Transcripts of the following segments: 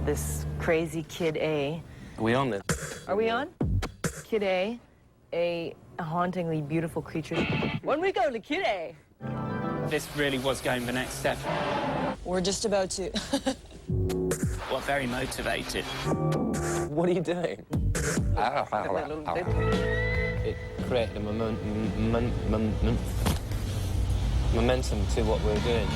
this crazy Kid A. Are we on this? Are we on? Kid a hauntingly beautiful creature. When we go to Kid A. This really was going the next step. We're just about to. Well, very motivated. What are you doing? It created a momentum to what we're doing.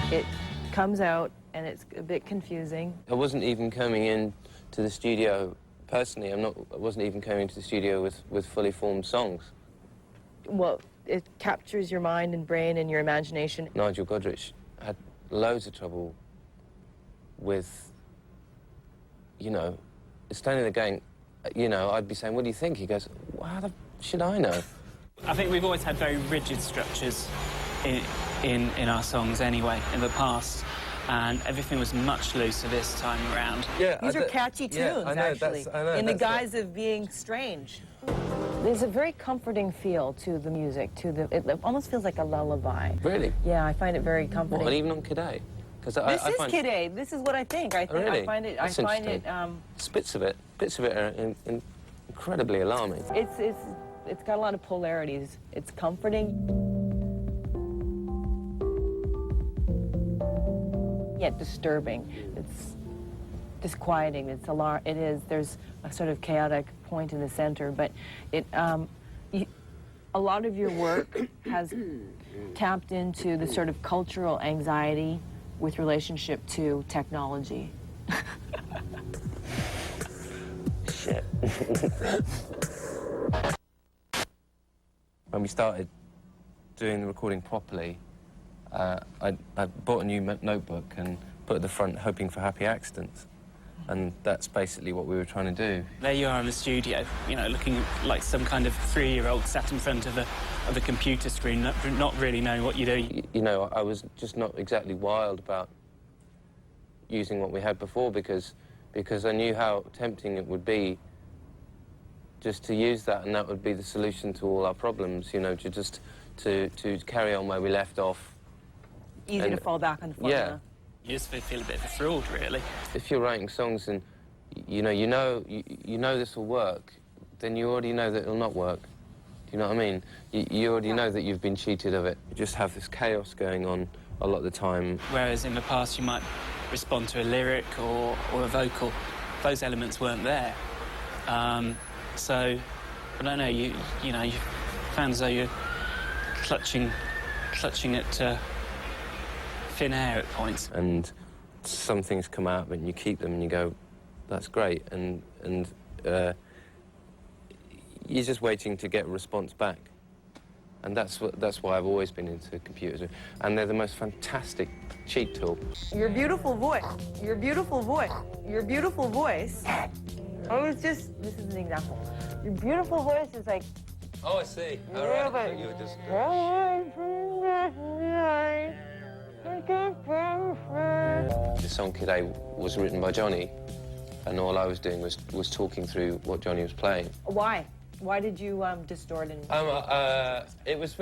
It comes out, and it's a bit confusing. I wasn't even coming in to the studio, personally, I wasn't even coming to the studio with fully formed songs. Well, it captures your mind and brain and your imagination. Nigel Godrich had loads of trouble with, you know, standing there going, you know, I'd be saying, what do you think? He goes, well, how the should I know? I think we've always had very rigid structures in our songs anyway, in the past. And everything was much looser this time around. Yeah, these are catchy tunes, I know, actually, I know, in the guise of being strange. There's a very comforting feel to the music, it almost feels like a lullaby. Really? Yeah, I find it very comforting. What, and even on Kid A? This is Kid A. This is what I think. I find it. That's bits of it are incredibly alarming. It's got a lot of polarities. It's comforting, yet disturbing. It's disquieting. It's there's a sort of chaotic point in the center, but a lot of your work has tapped into the sort of cultural anxiety with relationship to technology. Shit. When we started doing the recording properly, I bought a new notebook and put at the front, hoping for happy accidents. And that's basically what we were trying to do. There you are in the studio, you know, looking like some kind of 3-year-old sat in front of a computer screen, not really knowing what you do. You know, I was just not exactly wild about using what we had before because I knew how tempting it would be just to use that, and that would be the solution to all our problems, you know, to carry on where we left off. Easy to fall back on the formula. Yeah. You just feel a bit of a fraud, really. If you're writing songs and you know this will work, then you already know that it'll not work. Do you know what I mean? You already know that you've been cheated of it. You just have this chaos going on a lot of the time. Whereas in the past you might respond to a lyric or a vocal. Those elements weren't there. So, I don't know, you know, you found as though you're clutching at thin air at points. And some things come out, but you keep them and you go, that's great. And you're just waiting to get a response back. And that's why I've always been into computers. And they're the most fantastic cheat tool. Your beautiful voice, your beautiful voice, your beautiful voice. This is an example. Your beautiful voice is like... Oh, I see. All right, I thought you were just... The song Kid A was written by Johnny, and all I was doing was talking through what Johnny was playing. Why? Why did you distort and? It was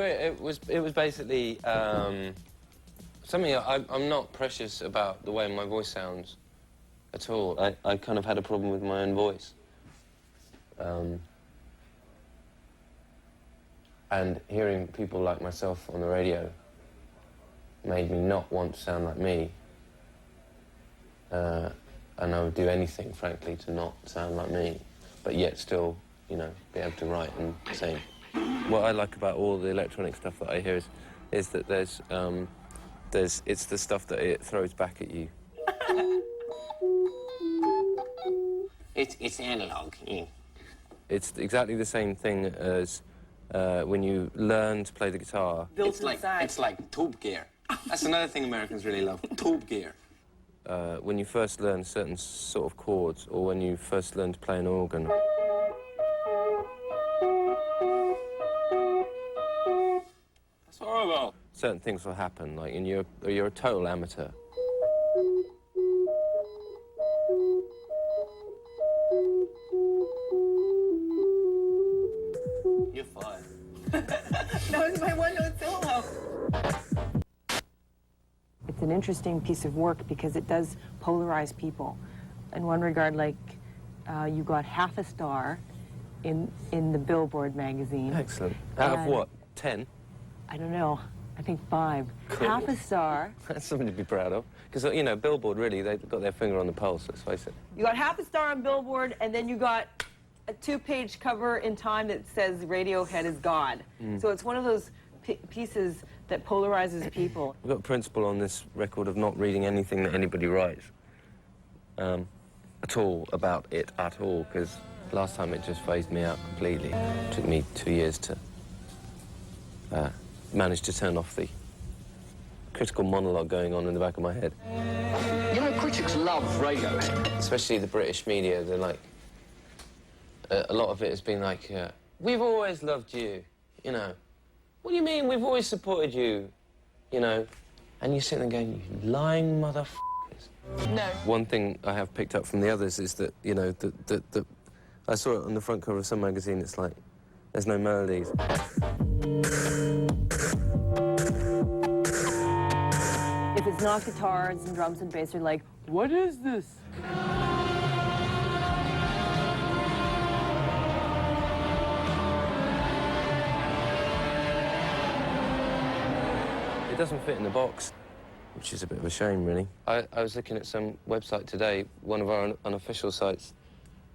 basically something. I'm not precious about the way my voice sounds at all. I kind of had a problem with my own voice, and hearing people like myself on the radio made me not want to sound like me. And I would do anything, frankly, to not sound like me, but yet still, you know, be able to write and sing. What I like about all the electronic stuff that I hear is that it's the stuff that it throws back at you. It's analog. Yeah. It's exactly the same thing as when you learn to play the guitar. It's like Top Gear. That's another thing Americans really love, Top Gear. When you first learn certain sort of chords, or when you first learn to play an organ. That's horrible. Certain things will happen, like, and you're a total amateur. You're fired. That was my one-note solo. It's an interesting piece of work because it does polarize people. In one regard, like, you got half a star in the Billboard magazine. Excellent. Out of what, 10? I don't know. I think 5. Cool. Half a star. That's something to be proud of. Because, you know, Billboard, really, they've got their finger on the pulse, let's face it. You got half a star on Billboard, and then you got a 2-page cover in Time that says Radiohead is God. So it's one of those pieces that polarizes people. We've got a principle on this record of not reading anything that anybody writes at all, about it at all, because last time it just phased me out completely. It took me 2 years to manage to turn off the critical monologue going on in the back of my head. You know, critics love Radiohead. Especially the British media, they're like, a lot of it has been like, we've always loved you, you know. What do you mean, we've always supported you, you know? And you sit there going, you lying motherfuckers. No. One thing I have picked up from the others is that, you know, I saw it on the front cover of some magazine, it's like, there's no melodies. If it's not guitars and drums and bass, you're like, what is this? It doesn't fit in the box, which is a bit of a shame, really. I was looking at some website today, one of our unofficial sites,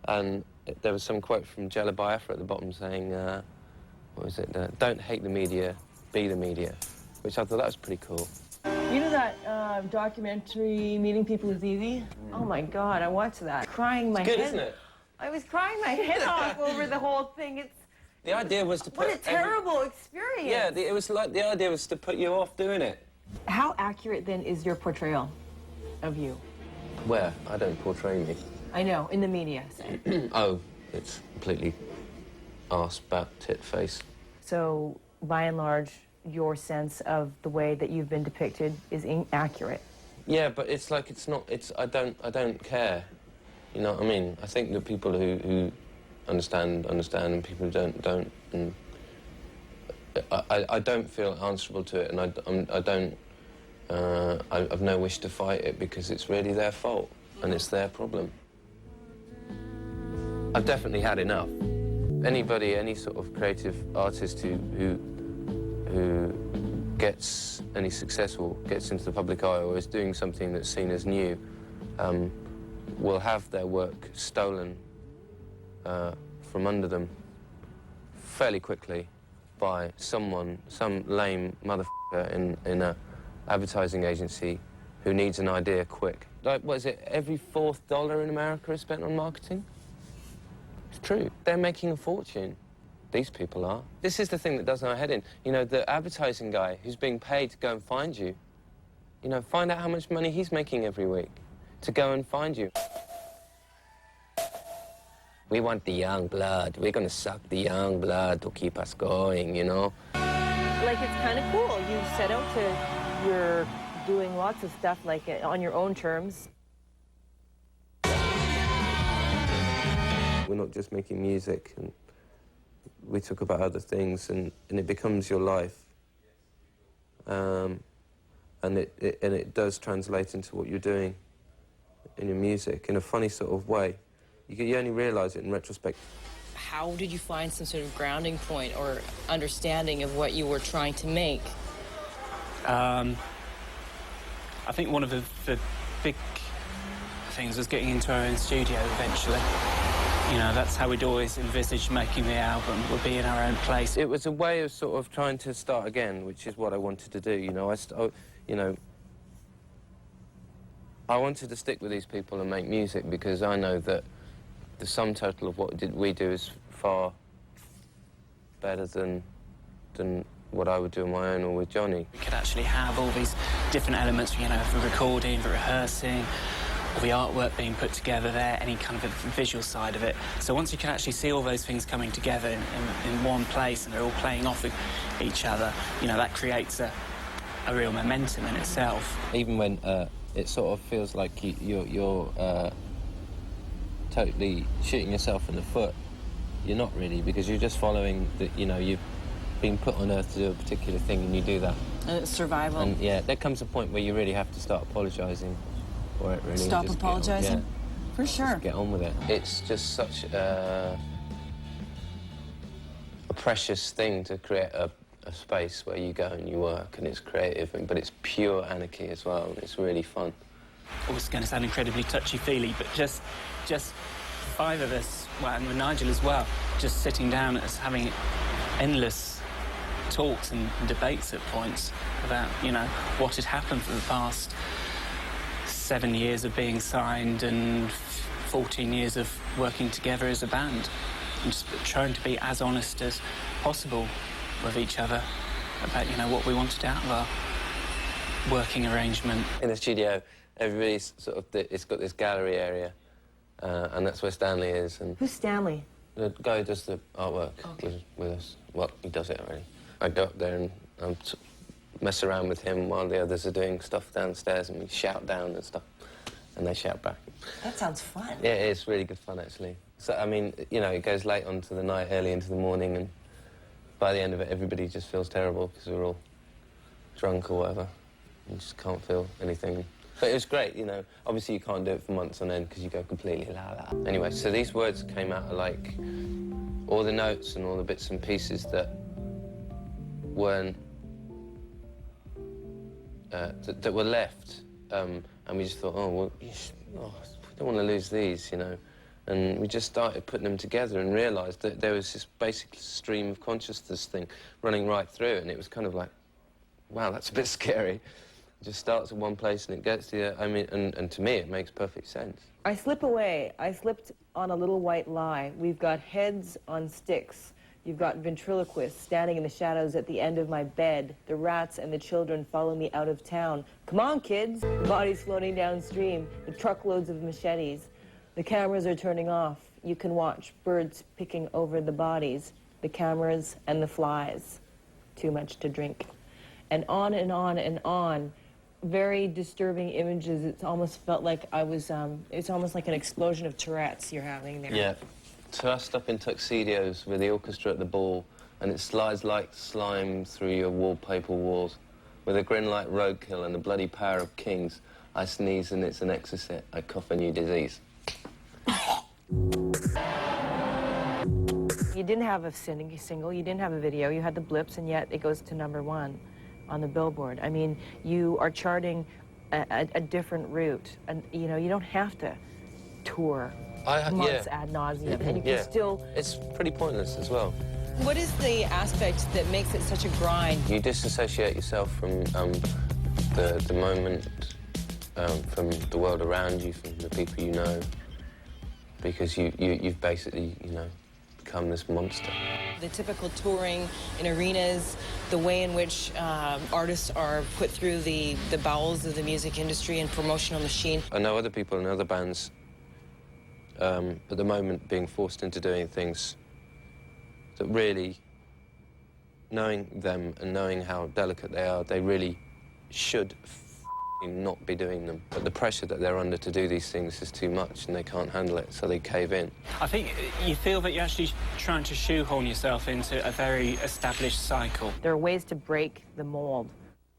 and there was some quote from Jella Biafra at the bottom saying, what was it? Don't hate the media, be the media, which I thought that was pretty cool. You know that documentary, Meeting People is Easy? Oh my God, I watched that. Crying my It's good, head. isn't it? I was crying my head off over the whole thing. It's The idea was to put... what a terrible experience. Yeah, it was like, the idea was to put you off doing it. How accurate then is your portrayal of you? Where? I don't portray me. I know, in the media, say. Oh, it's completely arse, bat, tit, face. So, by and large, your sense of the way that you've been depicted is inaccurate. Yeah, but it's like, it's not, I don't care. You know what I mean? I think that people who understand, and people who don't, and I don't feel answerable to it, and I've no wish to fight it because it's really their fault, and it's their problem. I've definitely had enough. Anybody, any sort of creative artist who gets any successful, gets into the public eye, or is doing something that's seen as new, will have their work stolen from under them fairly quickly by someone, some lame motherfucker in a advertising agency who needs an idea quick. Like, what is it, every fourth dollar in America is spent on marketing? It's true. They're making a fortune. These people are. This is the thing that does our head in. You know, the advertising guy who's being paid to go and find you, you know, find out how much money he's making every week to go and find you. We want the young blood. We're gonna suck the young blood to keep us going, you know? Like, it's kind of cool. You set out to, you're doing lots of stuff, like, on your own terms. We're not just making music, and we talk about other things, and it becomes your life. And it does translate into what you're doing in your music in a funny sort of way. You only realise it in retrospect. How did you find some sort of grounding point or understanding of what you were trying to make? I think one of the big things was getting into our own studio eventually. You know, that's how we'd always envisaged making the album, would be in our own place. It was a way of sort of trying to start again, which is what I wanted to do, you know. I wanted to stick with these people and make music because I know that the sum total of what we do is far better than what I would do on my own or with Johnny. We could actually have all these different elements, you know, for recording, for rehearsing, all the artwork being put together there, any kind of a visual side of it. So once you can actually see all those things coming together in one place and they're all playing off of each other, you know, that creates a real momentum in itself. Even when it sort of feels like you're totally shooting yourself in the foot, you're not really, because you're just following the, you know, you've been put on earth to do a particular thing and you do that. Survival. And yeah, there comes a point where you really have to start apologising for it, really. Stop Just apologising? Yeah, For sure. just get on with it. It's just such a precious thing to create a space where you go and you work and it's creative, but it's pure anarchy as well, and it's really fun. Oh, it's going to sound incredibly touchy-feely, but just 5 of us, well, and with Nigel as well, just sitting down and having endless talks and debates at points about, you know, what had happened for the past 7 years of being signed and 14 years of working together as a band, and just trying to be as honest as possible with each other about, you know, what we wanted out of our working arrangement. In the studio, everybody's sort of, it's got this gallery area, and that's where Stanley is. And Who's Stanley? the guy who does the artwork with us. Well, he does it already. I go up there and mess around with him while the others are doing stuff downstairs, and we shout down and stuff, and they shout back. That sounds fun. Yeah, it's really good fun, actually. So, I mean, you know, it goes late onto the night, early into the morning, and by the end of it, everybody just feels terrible because we're all drunk or whatever. You just can't feel anything. But it was great, you know. Obviously, you can't do it for months on end because you go completely la-la. Anyway, so these words came out of, like, all the notes and all the bits and pieces that weren't... that were left. And we just thought, oh, well, we don't want to lose these, you know. And we just started putting them together and realised that there was this basic stream of consciousness thing running right through, and it was kind of like, wow, that's a bit scary. It just starts at one place and it gets to the... I mean, and to me, it makes perfect sense. I slip away. I slipped on a little white lie. We've got heads on sticks. You've got ventriloquists standing in the shadows at the end of my bed. The rats and the children follow me out of town. Come on, kids. The bodies floating downstream. The truckloads of machetes. The cameras are turning off. You can watch birds picking over the bodies. The cameras and the flies. Too much to drink. And on and on and on. Very disturbing images. It's almost felt like I was, it's almost like an explosion of Tourette's you're having there. Yeah. Dressed up in tuxedos with the orchestra at the ball, and it slides like slime through your wallpaper walls. With a grin like roadkill and the bloody power of kings, I sneeze and it's an exorcist. I cough a new disease. You didn't have a single, you didn't have a video, you had the blips, and yet it goes to #1 on the Billboard. I mean, you are charting a different route, and you know, you don't have to tour months ad nauseum, and you can still... It's pretty pointless as well. What is the aspect that makes it such a grind? You disassociate yourself from the moment, from the world around you, from the people you know, because you've basically, you know, become this monster. The typical touring in arenas, the way in which artists are put through the bowels of the music industry and promotional machine. I know other people in other bands at the moment being forced into doing things that really, knowing them and knowing how delicate they are, they really should not be doing them. But the pressure that they're under to do these things is too much and they can't handle it, so they cave in. I think you feel that you're actually trying to shoehorn yourself into a very established cycle. There are ways to break the mold.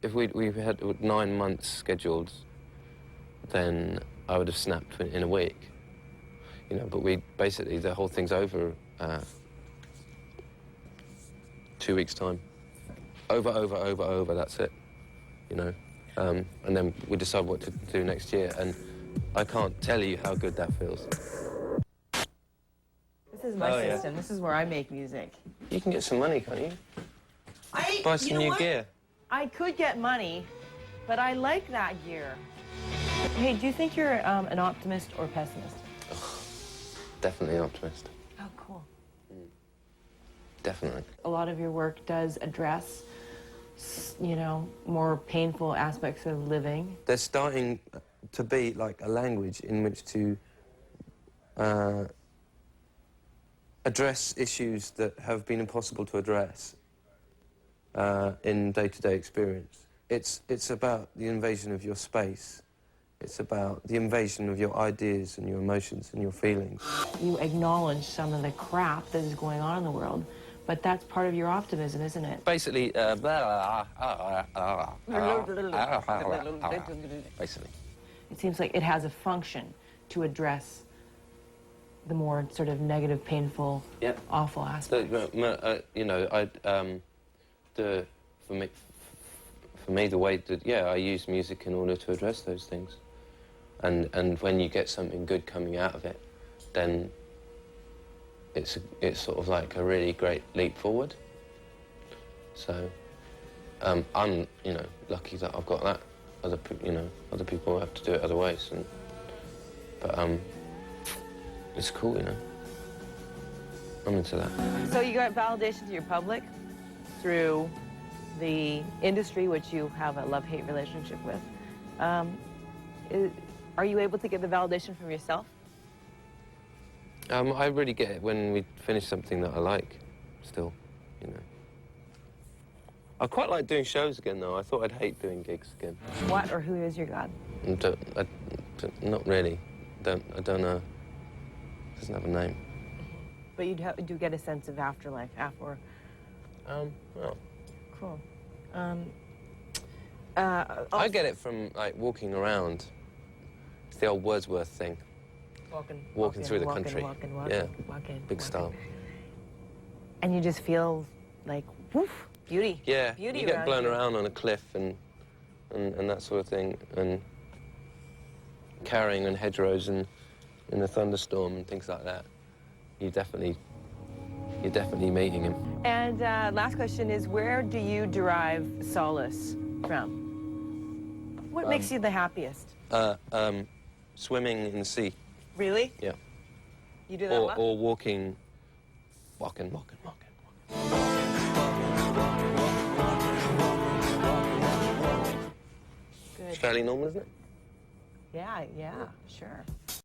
If we had 9 months scheduled, then I would have snapped in a week. You know, but basically, the whole thing's over 2 weeks' time. Over, that's it, you know. And then we decide what to do next year, and I can't tell you how good that feels. This is my system. This is where I make music. You can get some money, can't you? Buy some new gear. I could get money, but I like that gear. Hey, do you think you're an optimist or pessimist? Definitely an optimist. Oh, cool. Definitely. A lot of your work does address, you know, more painful aspects of living. There's starting to be, like, a language in which to address issues that have been impossible to address in day-to-day experience. It's about the invasion of your space. It's about the invasion of your ideas and your emotions and your feelings. You acknowledge some of the crap that is going on in the world, But that's part of your optimism, isn't it? Basically, basically. It seems like it has a function to address the more sort of negative, painful, Yep. awful aspects. You know, for me, the way that, yeah, I use music in order to address those things. And when you get something good coming out of it, then it's sort of like a really great leap forward. So I'm, you know, lucky that I've got that. Other people have to do it other ways. But it's cool, you know. I'm into that. So you got validation to your public through the industry, which you have a love-hate relationship with. Are you able to get the validation from yourself? I really get it when we finish something that I like, still, you know. I quite like doing shows again, though. I thought I'd hate doing gigs again. What or who is your God? Not really. I don't know. It doesn't have a name. But you do get a sense of afterlife, after. Well. Cool. I get it from, like, walking around. It's the old Wordsworth thing. Walking through the country. Yeah. Big style. And you just feel like, woof, beauty. Yeah, beauty you get blown around on a cliff and that sort of thing, and carrying on hedgerows and in a thunderstorm and things like that. You're definitely meeting him. And last question is, where do you derive solace from? What makes you the happiest? Swimming in the sea. Really? Yeah. You do that a lot? Or walking. Good. Fairly normal, isn't it? Yeah, sure.